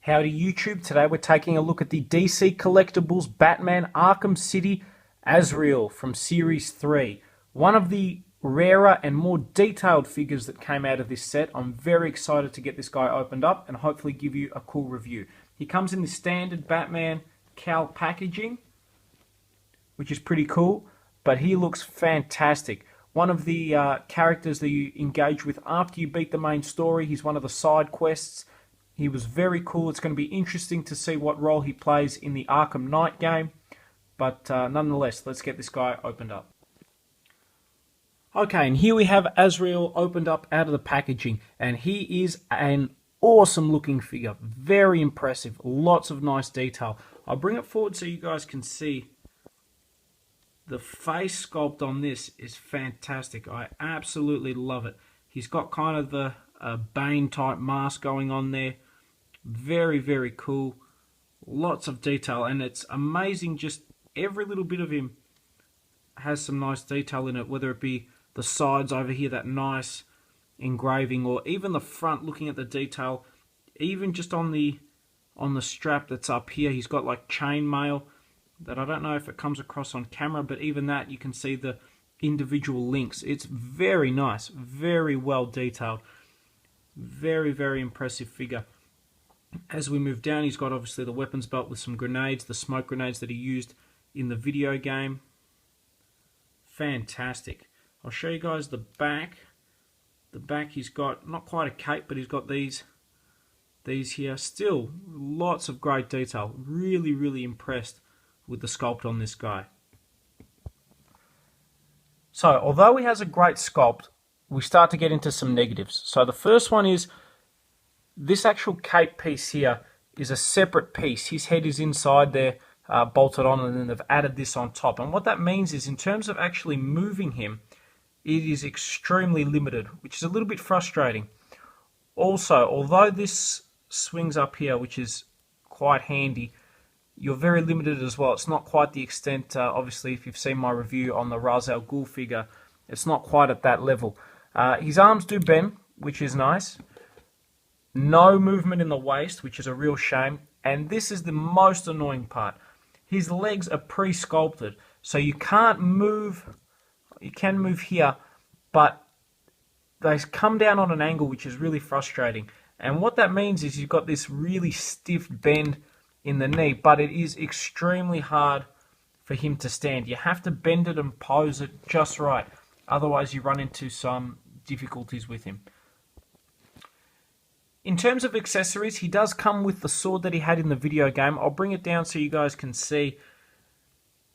Howdy YouTube, today we're taking a look at the DC Collectables Batman Arkham City Azrael from Series 3. One of the rarer and more detailed figures that came out of this set. I'm very excited to get this guy opened up and hopefully give you a cool review. He comes in the standard Batman cowl packaging, which is pretty cool, but he looks fantastic. One of the characters that you engage with after you beat the main story. He's one of the side quests. He was very cool. It's going to be interesting to see what role he plays in the Arkham Knight game. But nonetheless, let's get this guy opened up. Okay, and here we have Azrael opened up out of the packaging. And he is an awesome looking figure. Very impressive. Lots of nice detail. I'll bring it forward so you guys can see. The face sculpt on this is fantastic. I absolutely love it. He's got kind of the Bane type mask going on there. Very, very cool. Lots of detail, and it's amazing. Just every little bit of him has some nice detail in it, whether it be the sides over here, that nice engraving, or even the front, looking at the detail. Even just on the strap that's up here, he's got like chainmail that I don't know if it comes across on camera, but even that you can see the individual links. It's very nice, very well detailed. Very, very impressive figure. As we move down, he's got obviously the weapons belt with some grenades, the smoke grenades that he used in the video game. Fantastic. I'll show you guys the back. The back, he's got not quite a cape, but he's got these here. Still, lots of great detail. Really, really impressed with the sculpt on this guy. So, although he has a great sculpt, we start to get into some negatives. So the first one is this actual cape piece here is a separate piece. His head is inside there, bolted on, and then they've added this on top. And what that means is, in terms of actually moving him, it is extremely limited, which is a little bit frustrating. Also, although this swings up here, which is quite handy, you're very limited as well. It's not quite the extent, obviously, if you've seen my review on the Ra's al Ghul figure, it's not quite at that level. His arms do bend, which is nice. No movement in the waist, which is a real shame. And this is the most annoying part. His legs are pre-sculpted, so you can't move. You can move here, but they come down on an angle, which is really frustrating. And what that means is you've got this really stiff bend in the knee, but it is extremely hard for him to stand. You have to bend it and pose it just right. Otherwise, you run into some difficulties with him. In terms of accessories, he does come with the sword that he had in the video game. I'll bring it down so you guys can see.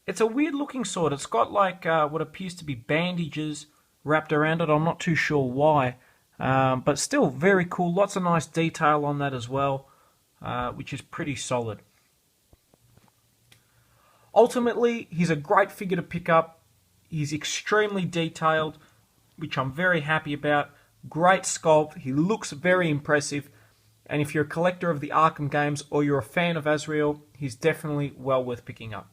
It's a weird looking sword. It's got like what appears to be bandages wrapped around it. I'm not too sure why. But still very cool. Lots of nice detail on that as well, which is pretty solid. Ultimately, he's a great figure to pick up. He's extremely detailed, which I'm very happy about. Great sculpt. He looks very impressive. And if you're a collector of the Arkham games or you're a fan of Azrael, he's definitely well worth picking up.